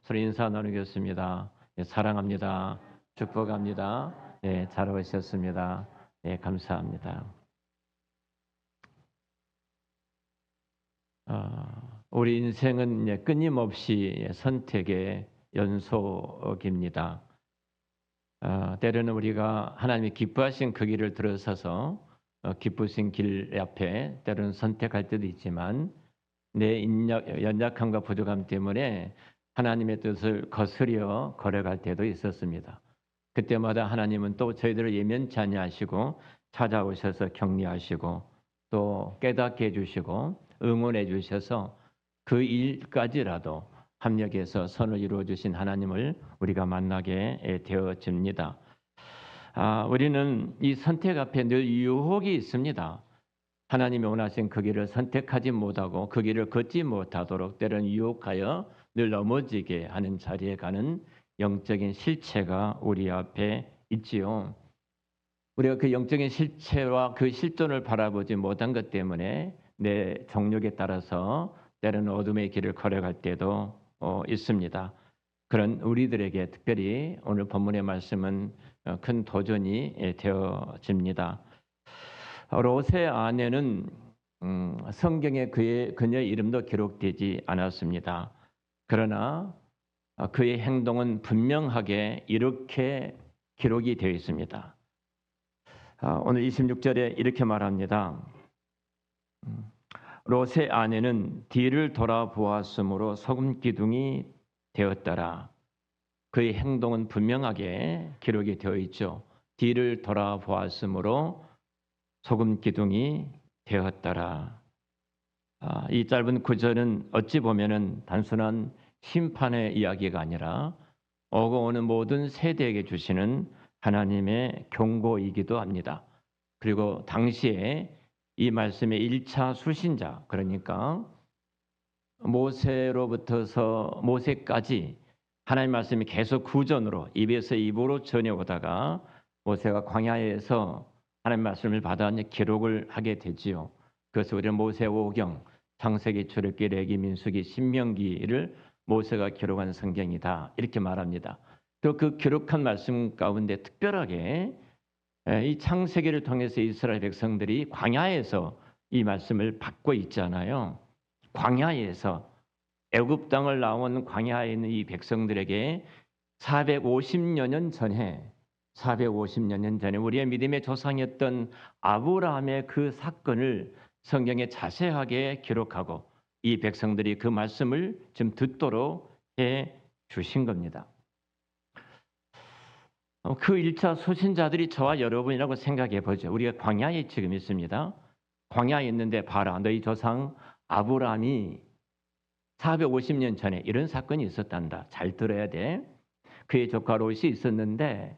서로 인사 나누겠습니다. 예, 사랑합니다. 축복합니다. 예, 잘 오셨습니다. 예, 감사합니다. 우리 인생은 끊임없이 선택의 연속입니다. 때로는 우리가 하나님이 기뻐하신 그 길을 들어서서 기쁘신 길 앞에 때로는 선택할 때도 있지만 내 연약함과 부족함 때문에 하나님의 뜻을 거스려 걸어갈 때도 있었습니다. 그때마다 하나님은 또 저희들을 예면치 아니하시고 찾아오셔서 격려하시고 또 깨닫게 해주시고 응원해 주셔서 그 일까지라도 합력해서 선을 이루어 주신 하나님을 우리가 만나게 되어집니다. 우리는 이 선택 앞에 늘 유혹이 있습니다. 하나님이 원하신 그 길을 선택하지 못하고 그 길을 걷지 못하도록 때로는 유혹하여 늘 넘어지게 하는 자리에 가는 영적인 실체가 우리 앞에 있지요. 우리가 그 영적인 실체와 그 실존을 바라보지 못한 것 때문에 내 정욕에 따라서 때로는 어둠의 길을 걸어갈 때도 있습니다. 그런 우리들에게 특별히 오늘 본문의 말씀은 큰 도전이 되어집니다. 롯의 아내는 성경에 그녀의 이름도 기록되지 않았습니다. 그러나 그의 행동은 분명하게 이렇게 기록이 되어 있습니다. 오늘 26절에 이렇게 말합니다. 롯의 아내는 뒤를 돌아보았으므로 소금 기둥이 되었더라. 그의 행동은 분명하게 기록이 되어 있죠. 뒤를 돌아보았으므로 소금 기둥이 되었더라. 이 짧은 구절은 어찌 보면은 단순한 심판의 이야기가 아니라 오고 오는 모든 세대에게 주시는 하나님의 경고이기도 합니다. 그리고 당시에 이 말씀의 1차 수신자, 그러니까 모세로부터서 모세까지 하나님 말씀이 계속 구전으로 입에서 입으로 전해오다가 모세가 광야에서 하나님 말씀을 받아 기록을 하게 되지요. 그래서 우리는 모세오경, 창세기, 출애굽기, 레기, 민수기, 신명기를 모세가 기록한 성경이다 이렇게 말합니다. 또 그 기록한 말씀 가운데 특별하게 이 창세기를 통해서 이스라엘 백성들이 광야에서 이 말씀을 받고 있잖아요. 광야에서 애굽 땅을 나온 광야에 있는 이 백성들에게 450여 년 전에 우리의 믿음의 조상이었던 아브라함의 그 사건을 성경에 자세하게 기록하고 이 백성들이 그 말씀을 지금 듣도록 해 주신 겁니다. 그 1차 소신자들이 저와 여러분이라고 생각해 보죠. 우리가 광야에 지금 있습니다. 광야에 있는데 봐라, 너희 조상 아브라함이 450년 전에 이런 사건이 있었단다. 잘 들어야 돼. 그의 조카 롯이 있었는데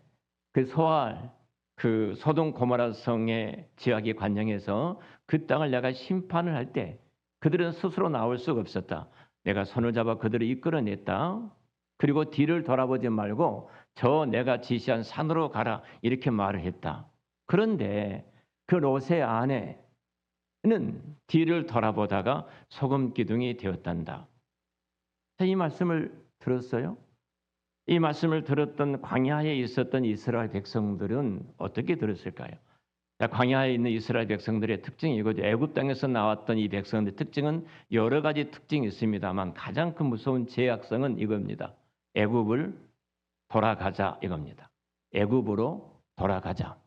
그 소알, 그 소돔 고모라 성의 지하기 관영에서 그 땅을 내가 심판을 할 때 그들은 스스로 나올 수가 없었다. 내가 손을 잡아 그들을 이끌어냈다. 그리고 뒤를 돌아보지 말고 저 내가 지시한 산으로 가라 이렇게 말을 했다. 그런데 그 롯의 아내는 뒤를 돌아보다가 소금 기둥이 되었단다. 이 말씀을 들었어요? 이 말씀을 들었던 광야에 있었던 이스라엘 백성들은 어떻게 들었을까요? 광야에 있는 이스라엘 백성들의 특징이 이거죠. 애굽 땅에서 나왔던 이 백성들의 특징은 여러 가지 특징이 있습니다만 가장 큰 무서운 죄악성은 이겁니다. 애굽을 돌아가자 이겁니다. 애굽으로 돌아가자.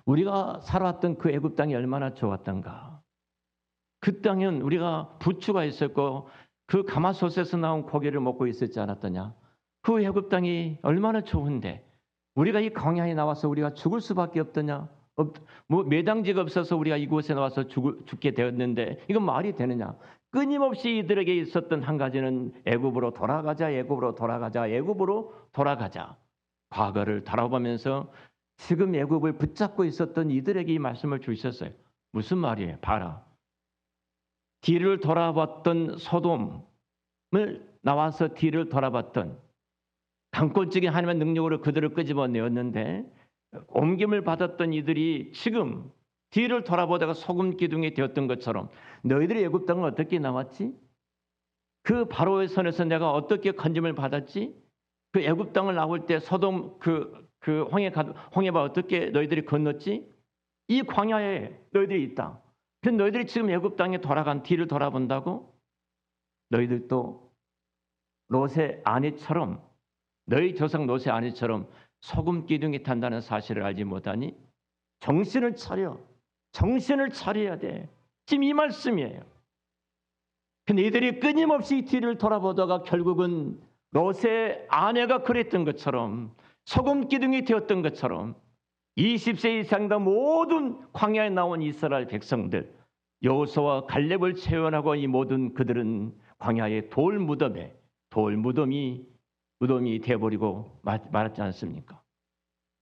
우리가 살아왔던 그 애굽 땅이 얼마나 좋았던가. 그 땅은 우리가 부추가 있었고 그 가마솥에서 나온 고기를 먹고 있었지 않았더냐. 그 애굽 땅이 얼마나 좋은데 우리가 이 광야에 나와서 우리가 죽을 수밖에 없더냐. 뭐 매당지가 없어서 우리가 이곳에 나와서 죽게 되었는데 이건 말이 되느냐. 끊임없이 이들에게 있었던 한 가지는 애굽으로 돌아가자, 애굽으로 돌아가자, 애굽으로 돌아가자. 과거를 돌아보면서 지금 애굽을 붙잡고 있었던 이들에게 이 말씀을 주셨어요. 무슨 말이에요? 봐라. 뒤를 돌아봤던 소돔을 나와서 뒤를 돌아봤던 강권적인 하나님의 능력으로 그들을 끄집어내었는데 옮김을 받았던 이들이 지금 뒤를 돌아보다가 소금 기둥이 되었던 것처럼 너희들이 애굽 땅은 어떻게 나왔지? 그 바로의 손에서 내가 어떻게 건짐을 받았지? 그 애굽 땅을 나올 때 소돔 홍해바 어떻게 너희들이 건넜지? 이 광야에 너희들이 있다. 그 너희들이 지금 애굽 땅에 돌아간 뒤를 돌아본다고? 너희들도 롯의 아내처럼, 너희 조상 롯의 아내처럼 소금 기둥이 탄다는 사실을 알지 못하니? 정신을 차려. 정신을 차려야 돼. 지금 이 말씀이에요. 근데 이들이 끊임없이 뒤를 돌아보다가 결국은 롯의 아내가 그랬던 것처럼, 소금 기둥이 되었던 것처럼 20세 이상 다 모든 광야에 나온 이스라엘 백성들, 여호수아와 갈렙을 체험하고 이 모든 그들은 광야의 무덤이 되어버리고 말았지 않습니까?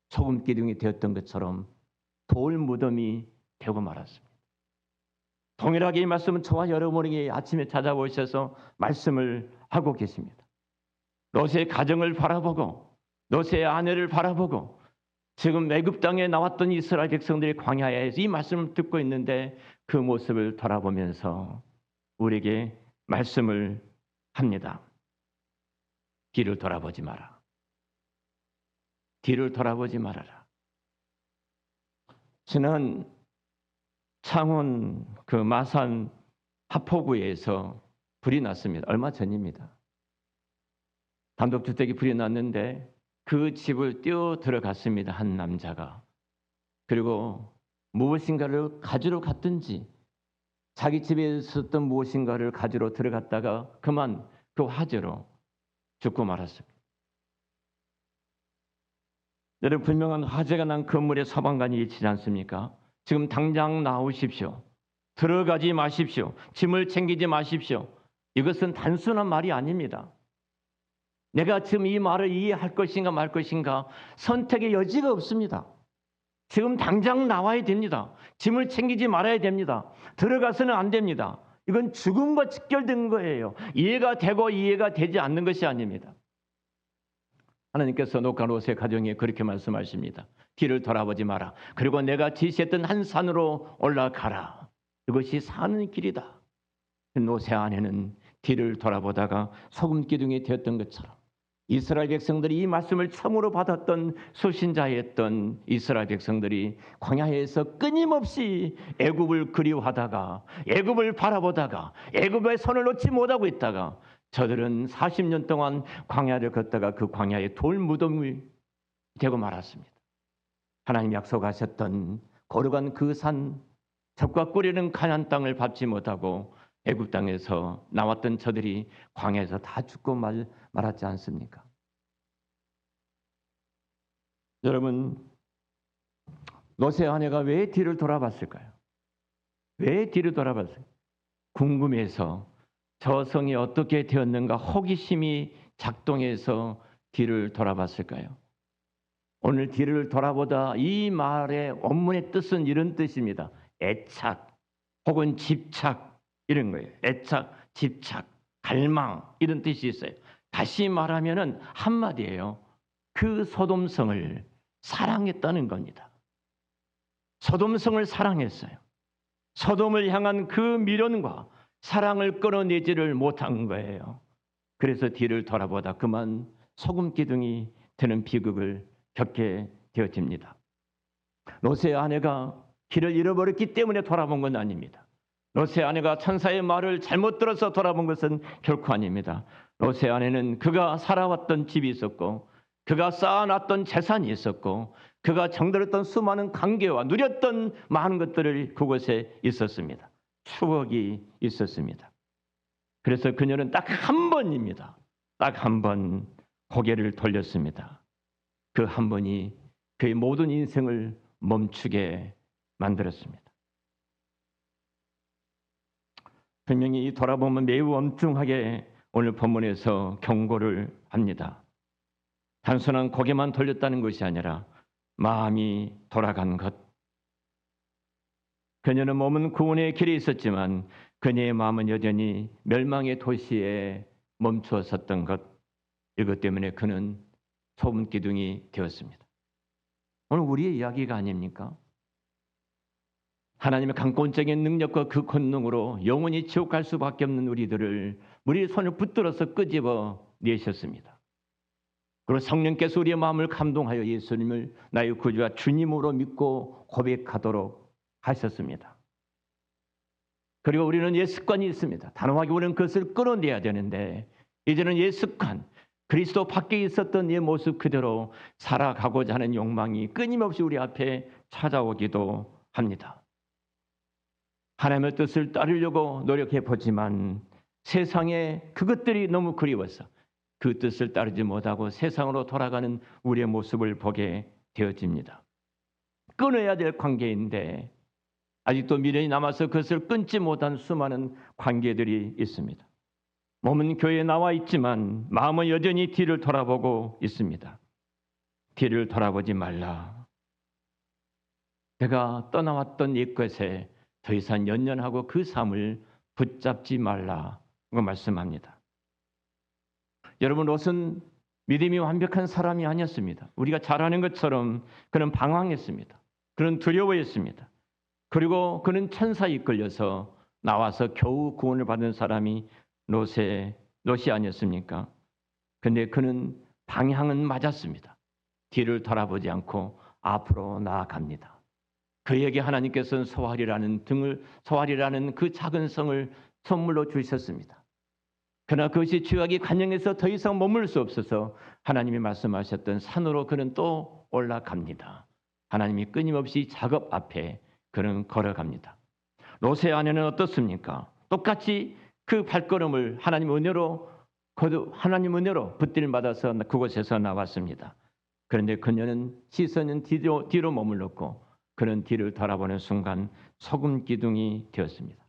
소금 기둥이 되었던 것처럼 돌 무덤이 되고 말았습니다. 동일하게 이 말씀은 저와 여러분에게 아침에 찾아오셔서 말씀을 하고 계십니다. 롯의 가정을 바라보고 롯의 아내를 바라보고 지금 애굽 땅에 나왔던 이스라엘 백성들이 광야에서 이 말씀을 듣고 있는데 그 모습을 돌아보면서 우리에게 말씀을 합니다. 뒤를 돌아보지 마라. 뒤를 돌아보지 말아라. 지난 창원 그 마산 하포구에서 불이 났습니다. 얼마 전입니다. 단독주택이 불이 났는데 그 집을 뛰어 들어갔습니다. 한 남자가. 그리고 무엇인가를 가지러 갔든지 자기 집에 있었던 무엇인가를 가지러 들어갔다가 그만 그 화재로 죽고 말았습니다. 여러분, 분명한 화재가 난 건물의 서방관이 있지 않습니까? 지금 당장 나오십시오. 들어가지 마십시오. 짐을 챙기지 마십시오. 이것은 단순한 말이 아닙니다. 내가 지금 이 말을 이해할 것인가 말 것인가 선택의 여지가 없습니다. 지금 당장 나와야 됩니다. 짐을 챙기지 말아야 됩니다. 들어가서는 안 됩니다. 이건 죽음과 직결된 거예요. 이해가 되고 이해가 되지 않는 것이 아닙니다. 하나님께서 녹과 롯의 가정에 그렇게 말씀하십니다. 뒤를 돌아보지 마라. 그리고 내가 지시했던 한 산으로 올라가라. 이것이 사는 길이다. 롯의 아내는 뒤를 돌아보다가 소금 기둥이 되었던 것처럼 이스라엘 백성들이 이 말씀을 처음으로 받았던 수신자였던 이스라엘 백성들이 광야에서 끊임없이 애굽을 그리워하다가 애굽을 바라보다가 애굽의 손을 놓지 못하고 있다가 저들은 40년 동안 광야를 걷다가 그 광야의 돌무덤이 되고 말았습니다. 하나님 약속하셨던 거룩한 그 산, 젖과 꿀이는 가나안 땅을 밟지 못하고 애굽 땅에서 나왔던 저들이 광야에서 다 죽고 말았지 않습니까? 여러분, 롯의 아내가 왜 뒤를 돌아봤을까요? 왜 뒤를 돌아봤을까요? 궁금해서 저 성이 어떻게 되었는가 호기심이 작동해서 뒤를 돌아봤을까요? 오늘 뒤를 돌아보다 이 말의 원문의 뜻은 이런 뜻입니다. 애착 혹은 집착 이런 거예요. 애착, 집착, 갈망 이런 뜻이 있어요. 다시 말하면은 한마디예요. 그 소돔성을 사랑했다는 겁니다. 소돔성을 사랑했어요. 소돔을 향한 그 미련과 사랑을 끌어내지를 못한 거예요. 그래서 뒤를 돌아보다 그만 소금 기둥이 되는 비극을 겪게 되어집니다. 롯의 아내가 길을 잃어버렸기 때문에 돌아본 건 아닙니다. 롯의 아내가 천사의 말을 잘못 들어서 돌아본 것은 결코 아닙니다. 롯의 아내는 그가 살아왔던 집이 있었고 그가 쌓아놨던 재산이 있었고 그가 정들었던 수많은 관계와 누렸던 많은 것들을 그곳에 있었습니다. 추억이 있었습니다. 그래서 그녀는 딱 한 번입니다. 딱 한 번 고개를 돌렸습니다. 그 한 번이 그의 모든 인생을 멈추게 만들었습니다. 분명히 이 돌아보면 매우 엄중하게 오늘 본문에서 경고를 합니다. 단순한 고개만 돌렸다는 것이 아니라 마음이 돌아간 것. 그녀는 몸은 구원의 길에 있었지만 그녀의 마음은 여전히 멸망의 도시에 멈추어 섰던 것. 이것 때문에 그는 소금 기둥이 되었습니다. 오늘 우리의 이야기가 아닙니까? 하나님의 강권적인 능력과 그 권능으로 영원히 지옥 갈 수밖에 없는 우리들을 우리의 손을 붙들어서 끄집어 내셨습니다. 그리고 성령께서 우리의 마음을 감동하여 예수님을 나의 구주와 주님으로 믿고 고백하도록 하셨습니다. 그리고 우리는 옛 습관이 있습니다. 단호하게 우리는 그것을 끌어내야 되는데 이제는 옛 습관, 그리스도 밖에 있었던 옛 모습 그대로 살아가고자 하는 욕망이 끊임없이 우리 앞에 찾아오기도 합니다. 하나님의 뜻을 따르려고 노력해 보지만 세상에 그것들이 너무 그리워서 그 뜻을 따르지 못하고 세상으로 돌아가는 우리의 모습을 보게 되어집니다. 끊어야 될 관계인데 아직도 미련이 남아서 그것을 끊지 못한 수많은 관계들이 있습니다. 몸은 교회에 나와 있지만 마음은 여전히 뒤를 돌아보고 있습니다. 뒤를 돌아보지 말라. 내가 떠나왔던 옛것에 더 이상 연연하고 그 삶을 붙잡지 말라고 말씀합니다. 여러분, 롯은 믿음이 완벽한 사람이 아니었습니다. 우리가 잘 아는 것처럼 그는 방황했습니다. 그는 두려워했습니다. 그리고 그는 천사에 이끌려서 나와서 겨우 구원을 받은 사람이 롯이 아니었습니까? 그런데 그는 방향은 맞았습니다. 뒤를 돌아보지 않고 앞으로 나아갑니다. 그에게 하나님께서는 소알이라는 그 작은 성을 선물로 주셨습니다. 그러나 그것이 죄악이 관영해서 더 이상 머물 수 없어서 하나님이 말씀하셨던 산으로 그는 또 올라갑니다. 하나님이 끊임없이 작업 앞에 그는 걸어갑니다. 롯의 아내는 어떻습니까? 똑같이 그 발걸음을 하나님 은혜로 붙들림 받아서 그곳에서 나왔습니다. 그런데 그녀는 시선은 뒤로 머물렀고 그는 뒤를 돌아보는 순간 소금 기둥이 되었습니다.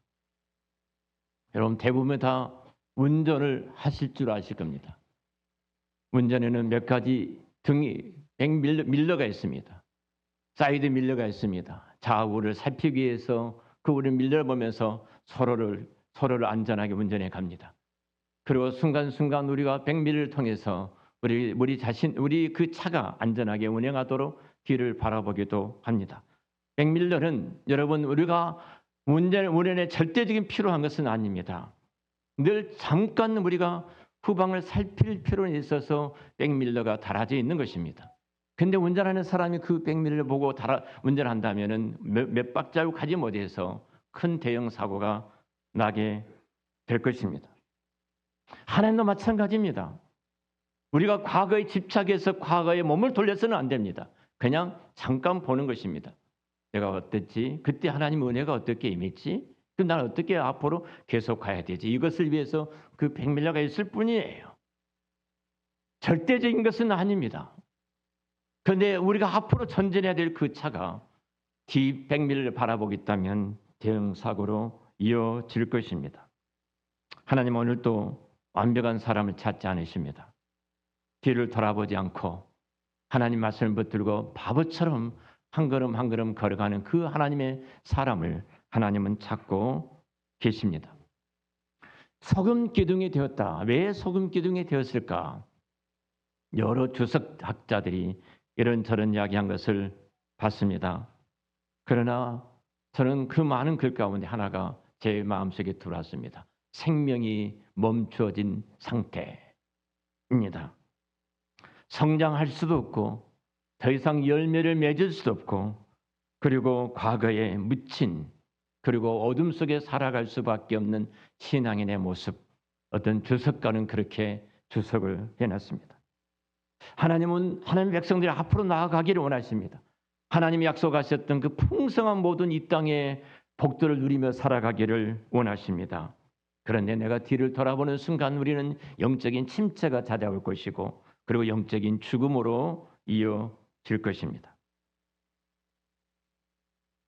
여러분, 대부분 다 운전을 하실 줄 아실 겁니다. 운전에는 몇 가지 밀러가 있습니다. 사이드 밀러가 있습니다. 좌우를 살피기 위해서 그 우리 밀러를 보면서 서로를 안전하게 운전해 갑니다. 그리고 순간순간 우리가 백밀러를 통해서 우리 그 차가 안전하게 운행하도록 뒤를 바라보기도 합니다. 백밀러는 여러분 우리가 운전에 절대적인 필요한 것은 아닙니다. 늘 잠깐 우리가 후방을 살필 필요는 있어서 백밀러가 달아져 있는 것입니다. 근데 운전하는 사람이 그 백밀러를 보고 운전한다면은 몇 박자국 가지 못해서 큰 대형 사고가 나게 될 것입니다. 하나님도 마찬가지입니다. 우리가 과거에 집착해서 과거에 몸을 돌려서는 안 됩니다. 그냥 잠깐 보는 것입니다. 내가 어땠지? 그때 하나님 은혜가 어떻게 임했지? 그럼 나는 어떻게 앞으로 계속 가야 되지? 이것을 위해서 그 백밀러가 있을 뿐이에요. 절대적인 것은 아닙니다. 그런데 우리가 앞으로 전진해야 될 그 차가 뒤 백밀러를 바라보고 있다면 대형 사고로 이어질 것입니다. 하나님 오늘도 완벽한 사람을 찾지 않으십니다. 뒤를 돌아보지 않고 하나님 말씀을 붙들고 바보처럼 한 걸음 한 걸음 걸어가는 그 하나님의 사람을 하나님은 찾고 계십니다. 소금 기둥이 되었다. 왜 소금 기둥이 되었을까? 여러 주석학자들이 이런저런 이야기한 것을 봤습니다. 그러나 저는 그 많은 글 가운데 하나가 제 마음속에 들어왔습니다. 생명이 멈추어진 상태입니다. 성장할 수도 없고 더 이상 열매를 맺을 수도 없고 그리고 과거에 묻힌 그리고 어둠 속에 살아갈 수밖에 없는 신앙인의 모습, 어떤 주석가는 그렇게 주석을 해놨습니다. 하나님은 하나님의 백성들이 앞으로 나아가기를 원하십니다. 하나님이 약속하셨던 그 풍성한 모든 이 땅의 복들을 누리며 살아가기를 원하십니다. 그런데 내가 뒤를 돌아보는 순간 우리는 영적인 침체가 찾아올 것이고 그리고 영적인 죽음으로 이어질 것입니다.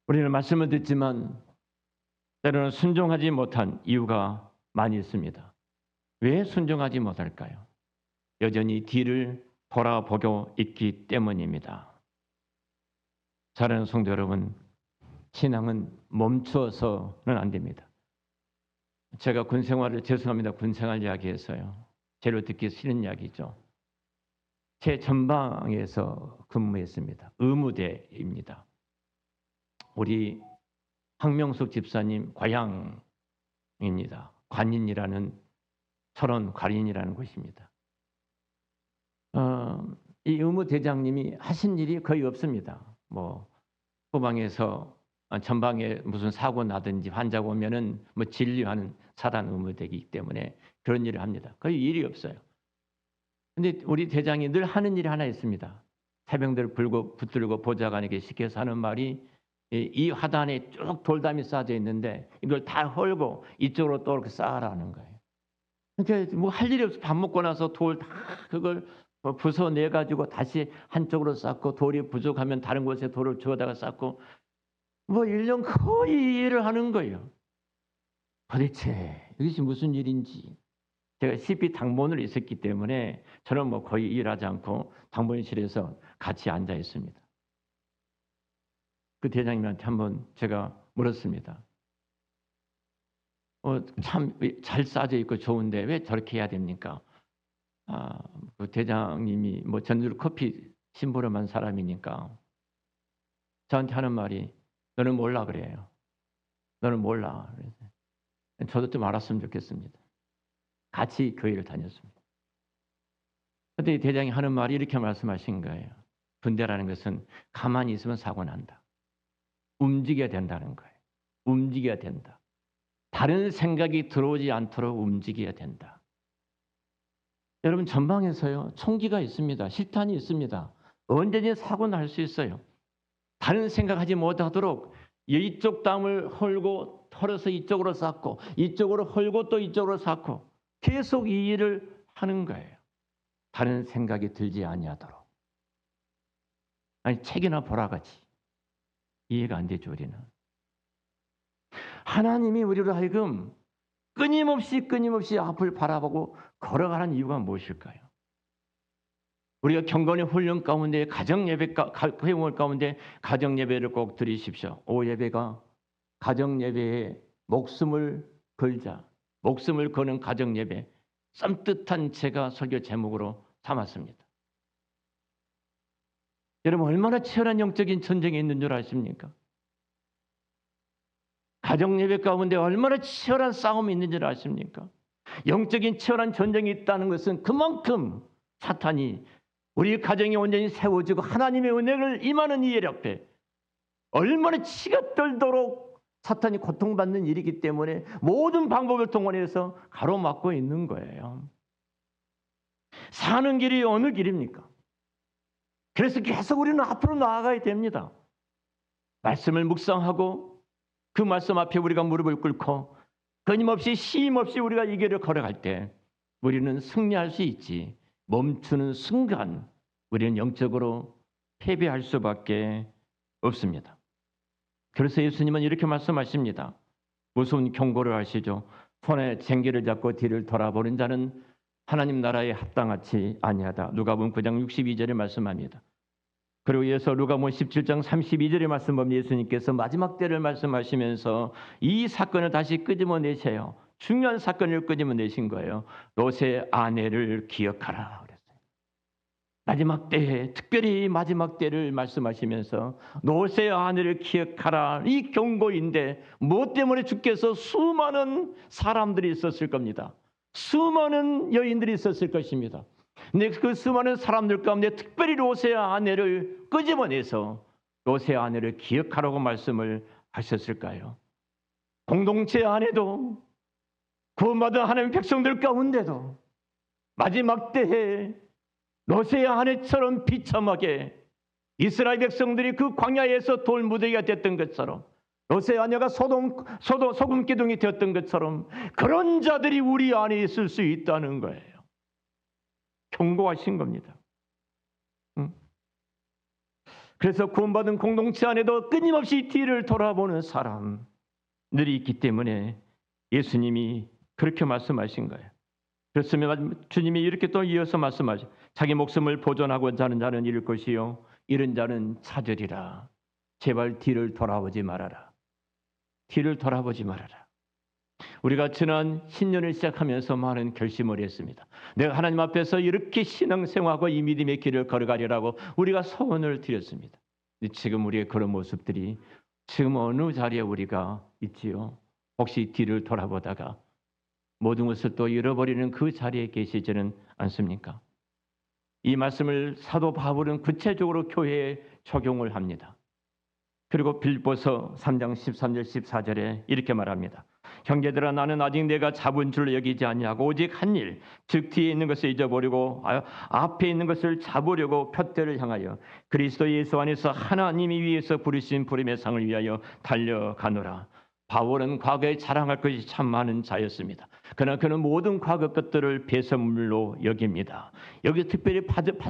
우리는 말씀을 듣지만 때로는 순종하지 못한 이유가 많이 있습니다. 왜 순종하지 못할까요? 여전히 뒤를 돌아보고 있기 때문입니다. 사랑하는 성도 여러분, 신앙은 멈추어서는 안 됩니다. 제가 죄송합니다. 군생활 이야기해서요. 제로 듣기 싫은 이야기죠. 제 전방에서 근무했습니다. 의무대입니다. 우리 황명숙 집사님 과양입니다. 관인이라는 철원 과린이라는 곳입니다. 이 의무대장님이 하신 일이 거의 없습니다. 뭐 후방에서 전방에 무슨 사고 나든지 환자가 오면은 뭐 진료하는 사단 의무대이기 때문에 그런 일을 합니다. 거의 일이 없어요. 근데 우리 대장이 늘 하는 일이 하나 있습니다. 새병들 붙들고 보좌관에게 시켜서 하는 말이 이 화단에 쭉 돌담이 쌓여져 있는데 이걸 다 헐고 이쪽으로 또 이렇게 쌓으라는 거예요. 그러니까 뭐 할 일이 없어. 밥 먹고 나서 돌 다 그걸 부숴내 가지고 다시 한쪽으로 쌓고 돌이 부족하면 다른 곳에 돌을 주워다가 쌓고 뭐 1년 거의 일을 하는 거예요. 도대체 이것이 무슨 일인지. 제가 CP 당번을 있었기 때문에 저는 뭐 거의 일하지 않고 당번실에서 같이 앉아 있습니다. 그 대장님한테 한번 제가 물었습니다. 참 잘 싸져 있고 좋은데 왜 저렇게 해야 됩니까? 그 대장님이 뭐 전주 커피 심부름한 사람이니까 저한테 하는 말이 너는 몰라 그래요. 너는 몰라. 저도 좀 알았으면 좋겠습니다. 같이 교회를 다녔습니다. 그때 대장이 하는 말이 이렇게 말씀하신 거예요. 군대라는 것은 가만히 있으면 사고 난다. 움직여야 된다는 거예요. 움직여야 된다. 다른 생각이 들어오지 않도록 움직여야 된다. 여러분 전방에서요. 총기가 있습니다. 실탄이 있습니다. 언제든지 사고 날 수 있어요. 다른 생각하지 못하도록 이쪽 땅을 헐고 털어서 이쪽으로 쌓고 이쪽으로 헐고 또 이쪽으로 쌓고 계속 이 일을 하는 거예요. 다른 생각이 들지 아니하도록. 아니 책이나 보라 같이. 이해가 안 되죠 우리는. 하나님이 우리로 하여금 끊임없이 앞을 바라보고 걸어가는 이유가 무엇일까요? 우리가 경건의 훈련 가운데 가정예배 회원 가운데 가정예배를 꼭 드리십시오. 오예배가 가정예배에 목숨을 걸자. 목숨을 거는 가정예배. 썸뜻한 제가 설교 제목으로 삼았습니다. 여러분 얼마나 치열한 영적인 전쟁이 있는 줄 아십니까? 가정예배 가운데 얼마나 치열한 싸움이 있는 줄 아십니까? 영적인 치열한 전쟁이 있다는 것은 그만큼 사탄이 우리 가정이 온전히 세워지고 하나님의 은혜를 임하는 이 일 앞에 얼마나 치가 떨도록 사탄이 고통받는 일이기 때문에 모든 방법을 동원해서 가로막고 있는 거예요. 사는 길이 어느 길입니까? 그래서 계속 우리는 앞으로 나아가야 됩니다. 말씀을 묵상하고 그 말씀 앞에 우리가 무릎을 꿇고 끊임없이 쉼없이 우리가 이 길을 걸어갈 때 우리는 승리할 수 있지. 멈추는 순간 우리는 영적으로 패배할 수밖에 없습니다. 그래서 예수님은 이렇게 말씀하십니다. 무서운 경고를 하시죠. 손에 쟁기를 잡고 뒤를 돌아보는 자는 하나님 나라에 합당하지 아니하다. 누가복음 9장 62절에 말씀합니다. 그리고 이어서 누가복음 17장 32절에 말씀하면 예수님께서 마지막 때를 말씀하시면서 이 사건을 다시 끄집어내세요. 중요한 사건을 끄집어내신 거예요. 롯의 아내를 기억하라 그랬어요. 마지막 때에 특별히 마지막 때를 말씀하시면서 롯의 아내를 기억하라 이 경고인데 무엇 때문에 주께서 수많은 사람들이 있었을 겁니다. 수많은 여인들이 있었을 것입니다. 근데 그 수많은 사람들 가운데 특별히 롯의 아내를 끄집어내서 롯의 아내를 기억하라고 말씀을 하셨을까요? 공동체 안에도 구원받은 하나님의 백성들 가운데도 마지막 때에 롯의 아내처럼 비참하게 이스라엘 백성들이 그 광야에서 돌무더기가 됐던 것처럼 롯의 아내가 소금 기둥이 되었던 것처럼 그런 자들이 우리 안에 있을 수 있다는 거예요. 경고하신 겁니다. 그래서 구원받은 공동체 안에도 끊임없이 뒤를 돌아보는 사람들이 있기 때문에 예수님이 그렇게 말씀하신 거예요. 그렇으면 주님이 이렇게 또 이어서 말씀하죠. 자기 목숨을 보존하고자 하는 자는 잃을 것이요 잃은 자는 찾으리라. 제발 뒤를 돌아보지 말아라. 뒤를 돌아보지 말아라. 우리가 지난 신년을 시작하면서 많은 결심을 했습니다. 내가 하나님 앞에서 이렇게 신앙생활하고 이 믿음의 길을 걸어가리라고 우리가 소원을 드렸습니다. 지금 우리의 그런 모습들이 지금 어느 자리에 우리가 있지요? 혹시 뒤를 돌아보다가 모든 것을 또 잃어버리는 그 자리에 계시지는 않습니까? 이 말씀을 사도 바울은 구체적으로 교회에 적용을 합니다. 그리고 빌보서 3장 13절 14절에 이렇게 말합니다. 형제들아, 나는 아직 내가 잡은 줄로 여기지 아니하고 오직 한 일, 즉 뒤에 있는 것을 잊어버리고 앞에 있는 것을 잡으려고 푯대를 향하여 그리스도 예수 안에서 하나님이 위에서 부르신 부름의 상을 위하여 달려가노라. 바울은 과거에 자랑할 것이 참 많은 자였습니다. 그러나 그는 모든 과거 것들을 배설물로 여깁니다. 여기 특별히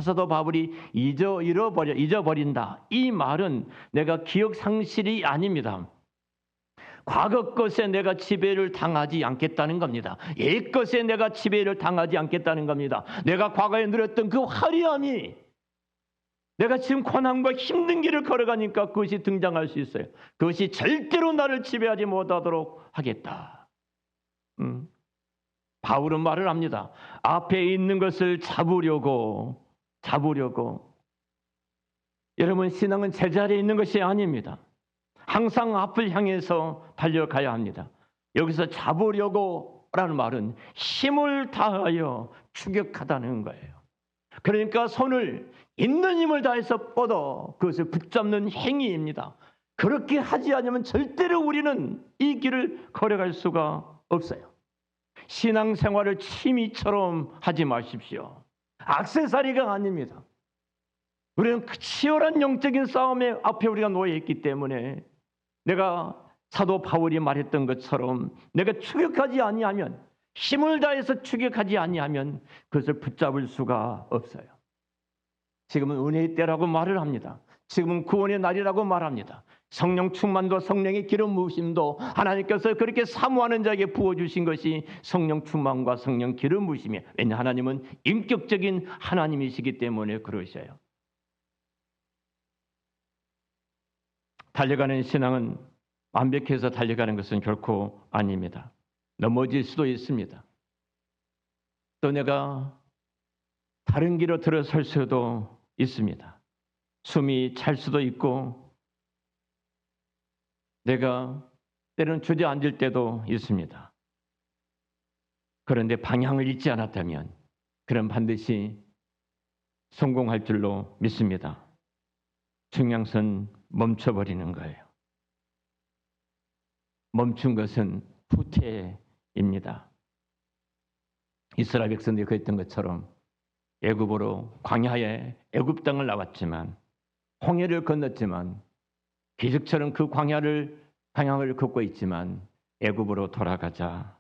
사도 바울이 잊어버린다. 이 말은 내가 기억 상실이 아닙니다. 과거 것에 내가 지배를 당하지 않겠다는 겁니다. 옛 것에 내가 지배를 당하지 않겠다는 겁니다. 내가 과거에 누렸던 그 화려함이 내가 지금 고난과 힘든 길을 걸어가니까 그것이 등장할 수 있어요. 그것이 절대로 나를 지배하지 못하도록 하겠다. 바울은 말을 합니다. 앞에 있는 것을 잡으려고. 여러분, 신앙은 제자리에 있는 것이 아닙니다. 항상 앞을 향해서 달려가야 합니다. 여기서 잡으려고라는 말은 힘을 다하여 추격하다는 거예요. 그러니까 손을 있는 힘을 다해서 뻗어 그것을 붙잡는 행위입니다. 그렇게 하지 않으면 절대로 우리는 이 길을 걸어갈 수가 없어요. 신앙생활을 취미처럼 하지 마십시오. 액세서리가 아닙니다. 우리는 그 치열한 영적인 싸움에 앞에 우리가 놓여 있기 때문에 내가 사도 바울이 말했던 것처럼 내가 추격하지 아니하면, 힘을 다해서 추격하지 아니하면 그것을 붙잡을 수가 없어요. 지금은 은혜의 때라고 말을 합니다. 지금은 구원의 날이라고 말합니다. 성령 충만도 성령의 기름 부으심도 하나님께서 그렇게 사모하는 자에게 부어주신 것이 성령 충만과 성령 기름 부으심이에요. 왜냐하면 하나님은 인격적인 하나님이시기 때문에 그러셔요. 달려가는 신앙은 완벽해서 달려가는 것은 결코 아닙니다. 넘어질 수도 있습니다. 또 내가 다른 길로 들어설 수도 있습니다. 숨이 찰 수도 있고 내가 때로는 주저앉을 때도 있습니다. 그런데 방향을 잃지 않았다면 그럼 반드시 성공할 줄로 믿습니다. 중요한 것은 멈춰버리는 거예요. 멈춘 것은 후퇴입니다. 이스라엘 백성들이 그랬던 것처럼 애굽으로 광야에 애굽 땅을 나왔지만 홍해를 건넜지만 기적처럼 그 방향을 걷고 있지만 애굽으로 돌아가자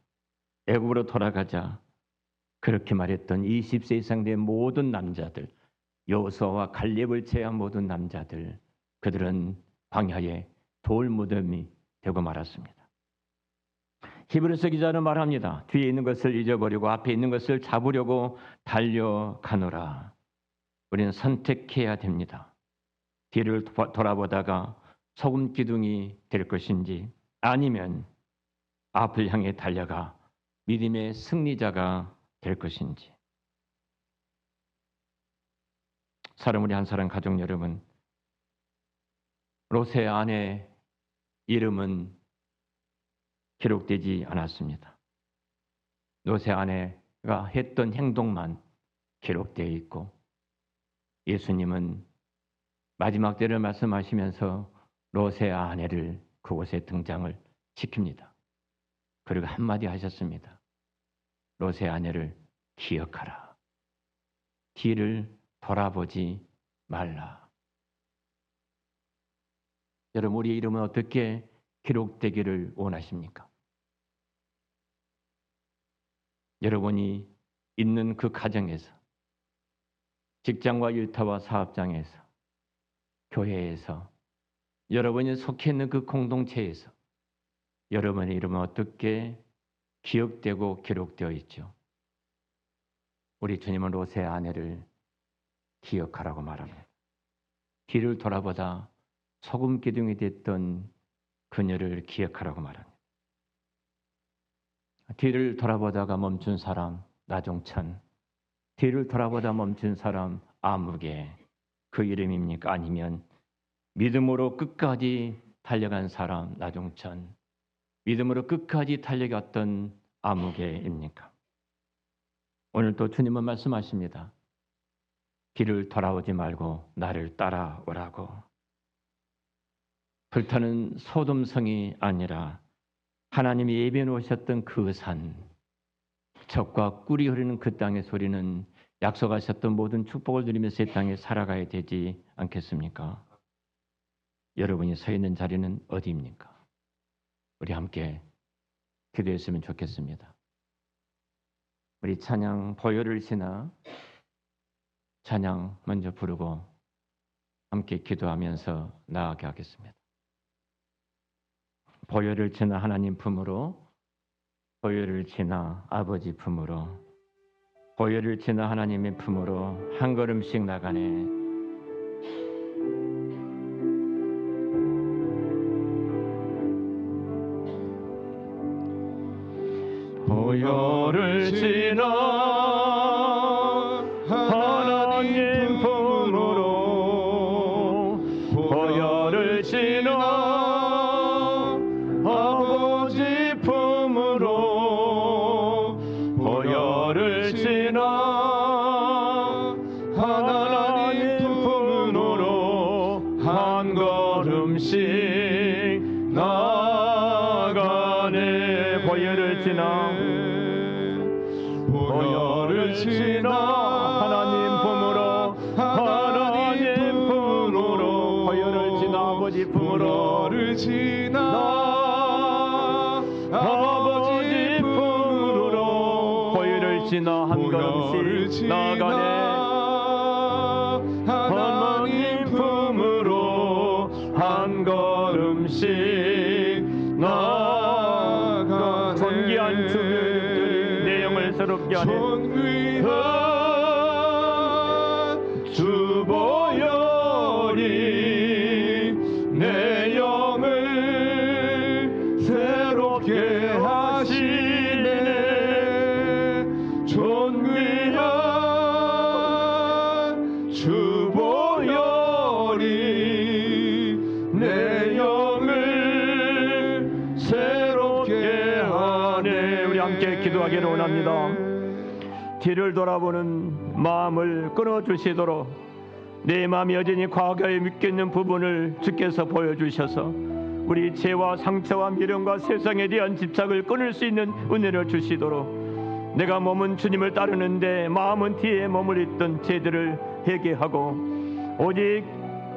그렇게 말했던 20세 이상 된 모든 남자들, 여호수아와 갈렙을 제외한 모든 남자들, 그들은 광야에 돌 무덤이 되고 말았습니다. 히브리서 기자는 말합니다. 뒤에 있는 것을 잊어버리고 앞에 있는 것을 잡으려고 달려가노라. 우리는 선택해야 됩니다. 뒤를 돌아보다가 소금 기둥이 될 것인지 아니면 앞을 향해 달려가 믿음의 승리자가 될 것인지. 사람, 우리 한 사람 가족 여러분, 롯의 아내 이름은 기록되지 않았습니다. 롯의 아내가 했던 행동만 기록되어 있고 예수님은 마지막 때를 말씀하시면서 롯의 아내를 그곳에 등장을 시킵니다. 그리고 한마디 하셨습니다. 롯의 아내를 기억하라. 뒤를 돌아보지 말라. 여러분, 우리의 이름은 어떻게 기록되기를 원하십니까? 여러분이 있는 그 가정에서, 직장과 일터와 사업장에서, 교회에서, 여러분이 속해 있는 그 공동체에서 여러분의 이름은 어떻게 기억되고 기록되어 있죠? 우리 주님은 롯의 아내를 기억하라고 말합니다. 뒤를 돌아보다 소금 기둥이 됐던 그녀를 기억하라고 말합니다. 뒤를 돌아보다가 멈춘 사람 나종천, 뒤를 돌아보다 멈춘 사람 아무개, 그 이름입니까? 아니면 믿음으로 끝까지 달려간 사람 나종천, 믿음으로 끝까지 달려갔던 아무개입니까? 오늘 또 주님은 말씀하십니다. 뒤를 돌아오지 말고 나를 따라오라고. 불타는 소돔성이 아니라 하나님이 예비해 놓으셨던 그 산, 젖과 꿀이 흐르는 그 땅의 소리는 약속하셨던 모든 축복을 누리면서 이 땅에 살아가야 되지 않겠습니까? 여러분이 서 있는 자리는 어디입니까? 우리 함께 기도했으면 좋겠습니다. 우리 찬양 보혈을 지나 찬양 먼저 부르고 함께 기도하면서 나아가게 하겠습니다. 보혈을 지나 하나님 품으로, 보혈을 지나 아버지 품으로, 보혈을 지나 하나님의 품으로 한 걸음씩 나가네. 보혈을 지나 하나님 품으로, 보혈을 지나 아버지 품으로, 보혈을 지나 하나님 품으로 한 걸음씩 나가네. 보혈을 지나, 보혈을 지나 하나님 품으로, 하나님 품으로, 보혈을 지나 아버지 품으로, 보혈을 지나 아버지 품으로, 보혈을 지나 한 걸음씩 나가네. 하나님 품으로 한 걸음씩 나가네. 존귀한 주들 내 영을 새롭게 하네. 주 보혈이 내 영을 새롭게 하시네. 존귀한 주 보혈이 내 영을 새롭게 하네. 우리 함께 기도하기를 원합니다. 뒤를 돌아보는 마음을 끊어주시도록 내 마음이 여전히 과거에 묶여있는 부분을 주께서 보여주셔서 우리 죄와 상처와 미련과 세상에 대한 집착을 끊을 수 있는 은혜를 주시도록 내가 몸은 주님을 따르는데 마음은 뒤에 머물렀던 죄들을 회개하고 오직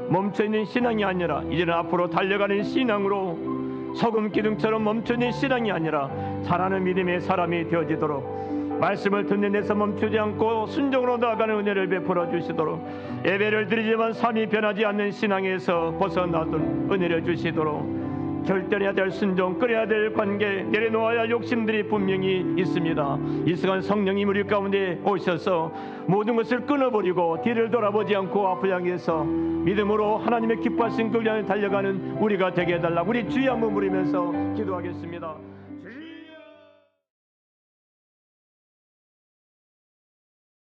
멈춰있는 신앙이 아니라 이제는 앞으로 달려가는 신앙으로 소금 기둥처럼 멈춰있는 신앙이 아니라 자라는 믿음의 사람이 되어지도록 말씀을 듣는 데서 멈추지 않고 순종으로 나아가는 은혜를 베풀어 주시도록 예배를 드리지만 삶이 변하지 않는 신앙에서 벗어나던 은혜를 주시도록 결단해야 될 순종, 끊어야 될 관계, 내려놓아야 할 욕심들이 분명히 있습니다. 이 시간 성령님 우리 가운데 오셔서 모든 것을 끊어버리고 뒤를 돌아보지 않고 앞을 향해서 믿음으로 하나님의 기뻐하신 그 길을 달려가는 우리가 되게 해달라. 우리 주여 한번 부르면서 기도하겠습니다.